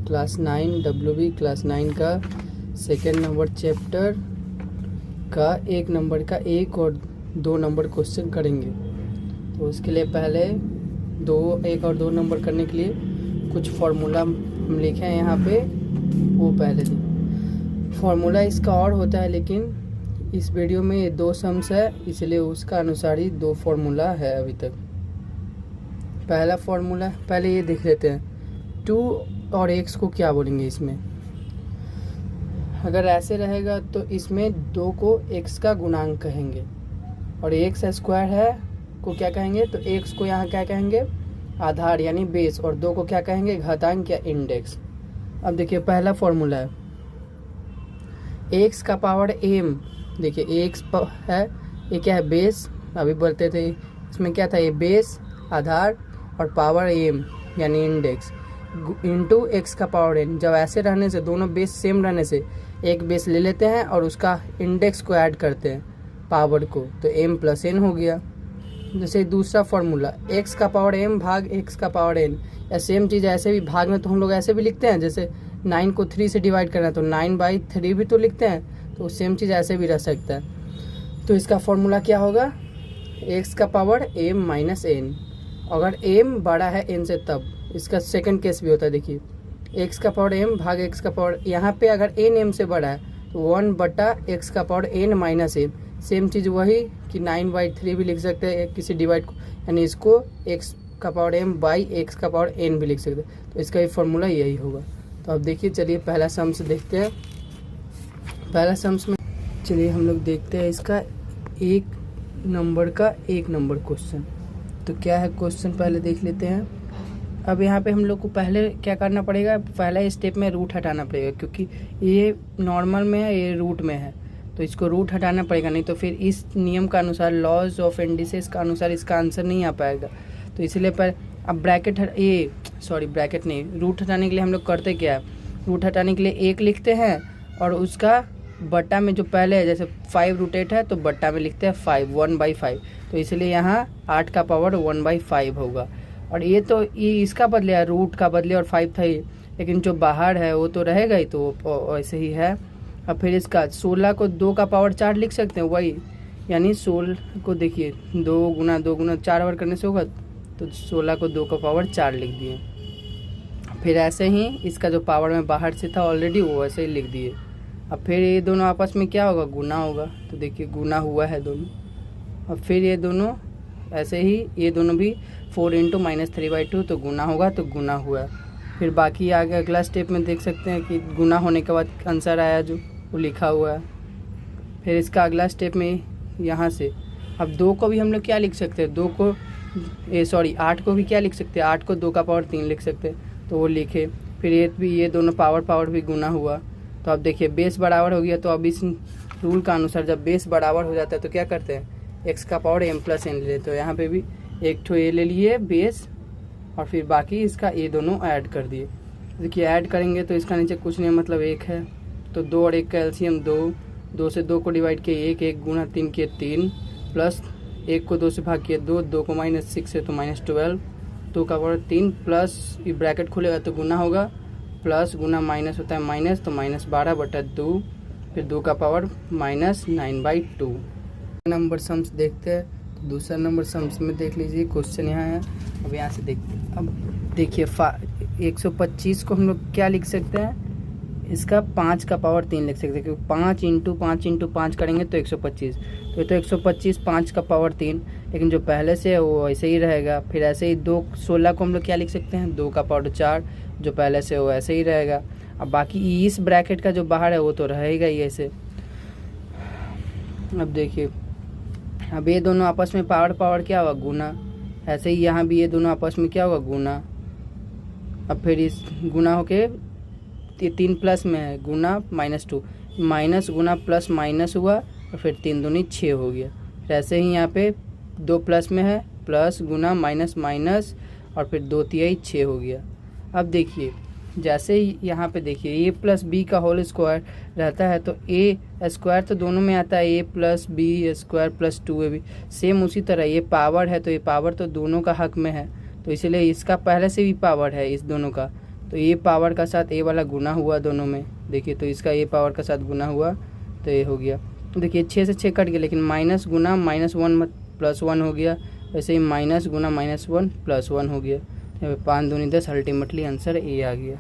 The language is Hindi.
क्लास 9 WB क्लास 9 का सेकेंड नंबर चैप्टर का 1 नंबर का 1 और 2 नंबर क्वेश्चन करेंगे। तो उसके लिए पहले 1 और 2 नंबर करने के लिए कुछ फार्मूला हम लिखे हैं यहाँ पे, वो पहले फार्मूला इसका और होता है, लेकिन इस वीडियो में ये 2 सम्स है, इसलिए उसका अनुसार ही 2 फार्मूला है अभी तक। पहला फार्मूला पहले ये देख लेते हैं, 2 और x को क्या बोलेंगे। इसमें अगर ऐसे रहेगा तो इसमें 2 को x का गुणांक कहेंगे, और x स्क्वायर है को क्या कहेंगे, तो x को यहाँ क्या कहेंगे, आधार यानी बेस, और 2 को क्या कहेंगे, घातांक या इंडेक्स। अब देखिए पहला फॉर्मूला है x का पावर m। देखिए x है, ये क्या है, बेस। अभी बोलते थे इसमें क्या था, ये बेस, आधार और पावर m यानी इंडेक्स, इंटू x का पावर n। जब ऐसे रहने से, दोनों बेस सेम रहने से, एक बेस ले लेते हैं और उसका इंडेक्स को ऐड करते हैं पावर को, तो m प्लस n हो गया। जैसे दूसरा फॉर्मूला x का पावर m भाग x का पावर n, या सेम चीज़ ऐसे भी भाग में तो हम लोग ऐसे भी लिखते हैं, जैसे 9 को 3 से डिवाइड करना है तो 9/3 भी तो लिखते हैं, तो सेम चीज़ ऐसे भी रह सकता है। तो इसका फॉर्मूला क्या होगा, x का पावर m माइनस n। अगर m बड़ा है n से तब इसका सेकंड केस भी होता है। देखिए x का पावर m भाग x का पावर, यहाँ पे अगर n m से बड़ा है तो 1/x का power n minus m। Same चीज़ वही कि 9/3 भी लिख सकते हैं किसी डिवाइड को, यानी इसको x का पावर m बाई x का पावर n भी लिख सकते हैं। तो इसका भी फॉर्मूला यही होगा। तो अब देखिए, चलिए पहला सम्स देखते हैं। पहला सम्स में चलिए हम लोग देखते हैं इसका 1 नंबर का 1 नंबर क्वेश्चन। तो क्या है क्वेश्चन, पहले देख लेते हैं। अब यहाँ पे हम लोग को पहले क्या करना पड़ेगा, पहला स्टेप में रूट हटाना पड़ेगा, क्योंकि ये नॉर्मल में है, ये रूट में है, तो इसको रूट हटाना पड़ेगा, नहीं तो फिर इस नियम का अनुसार, लॉज ऑफ इंडिसेस का अनुसार इसका आंसर नहीं आ पाएगा। तो इसलिए पर अब ब्रैकेट नहीं, रूट हटाने के लिए हम लोग करते क्या है, रूट हटाने के लिए 1 लिखते हैं और उसका बट्टा में जो पहले है, जैसे 5√8 है तो बट्टा में लिखते हैं 5, 1/5। तो इसलिए यहाँ 8 का पावर 1/5 होगा। और ये तो ये इसका बदले है, रूट का बदले, और 5 था ये, लेकिन जो बाहर है वो तो रहेगा ही, तो ऐसे ही है। अब फिर इसका 16 को 2 का पावर 4 लिख सकते हैं, वही यानी 16 को देखिए 2 गुना 2 गुना 4 बार करने से होगा, तो 16 को 2 का पावर 4 लिख दिए। फिर ऐसे ही इसका जो पावर में बाहर से था ऑलरेडी, वो ऐसे ही लिख दिए। अब फिर ये दोनों आपस में क्या होगा, गुना होगा, तो देखिए गुना हुआ है दोनों। अब फिर ये दोनों ऐसे ही, ये दोनों भी 4 × -3/2, तो गुना होगा, तो गुना हुआ। फिर बाकी आगे अगला स्टेप में देख सकते हैं कि गुना होने के बाद आंसर आया जो, वो लिखा हुआ है। फिर इसका अगला स्टेप में यहाँ से अब 2 को भी हम लोग क्या लिख सकते हैं, 8 को भी क्या लिख सकते हैं, 8 को 2 का पावर 3 लिख सकते हैं, तो वो लिखे। फिर ये दोनों पावर भी गुना हुआ। तो अब देखिए बेस बराबर हो गया, तो अब इस रूल का अनुसार जब बेस बराबर हो जाता है तो क्या करते हैं, x का पावर m प्लस n ले लेते। तो यहाँ पे भी एक ठो ये ले लिए बेस, और फिर बाकी इसका ये दोनों ऐड कर दिए। देखिए ऐड करेंगे तो इसका नीचे कुछ नहीं, मतलब 1 है, तो 2 और 1 का एलसीएम 2, 2 से 2 को डिवाइड किए 1, 1 गुना 3 किए 3, प्लस 1 को 2 से भाग किए 2, 2 को -6 है तो -12, 2 का पावर 3, प्लस ये ब्रैकेट खुलेगा तो गुना होगा, प्लस गुना माइनस होता है माइनस, तो -12/2, फिर 2 का पावर -9/2। नंबर सम्स देखते हैं। तो दूसरा नंबर सम्स में देख लीजिए, क्वेश्चन यहाँ है। अब यहाँ से देखते हैं। अब देखिए 125 को हम लोग क्या लिख सकते हैं, इसका 5 का पावर 3 लिख सकते हैं, क्योंकि 5 × 5 × 5 करेंगे तो 125, तो 125 5 का पावर 3, लेकिन जो पहले से है वो ऐसे ही रहेगा। फिर ऐसे ही 16 को हम लोग क्या लिख सकते हैं, 2 का पावर 4, जो पहले से वो ऐसे ही रहेगा। अब बाकी इस ब्रैकेट का जो बाहर है वो तो रहेगा ही ऐसे। अब देखिए, अब ये दोनों आपस में पावर क्या होगा, गुना। ऐसे ही यहाँ भी ये दोनों आपस में क्या होगा, गुना। अब फिर इस गुना होके 3 प्लस में है, गुना -2, माइनस गुना प्लस माइनस हुआ, और फिर 3 दूनी 6 हो गया। फिर ऐसे ही यहाँ पे 2 प्लस में है, प्लस गुना माइनस माइनस, और फिर 2 तिहाई 6 हो गया। अब देखिए जैसे ही यहाँ पे देखिए a + b का होल स्क्वायर रहता है, तो a स्क्वायर तो दोनों में आता है, a + b² + 2ab। सेम उसी तरह ये पावर है, तो ये पावर तो दोनों का हक में है, तो इसलिए इसका पहले से भी पावर है इस दोनों का, तो ए पावर का साथ ए वाला गुना हुआ दोनों में, देखिए तो इसका ए पावर का साथ गुना हुआ तो ये हो गया। देखिए 6 से 6 कट गया, लेकिन माइनस गुना -1 प्लस 1 हो गया, वैसे ही माइनस गुना -1 प्लस 1 हो गया। 5 दूनी 10, अल्टीमेटली आंसर ए आ गया।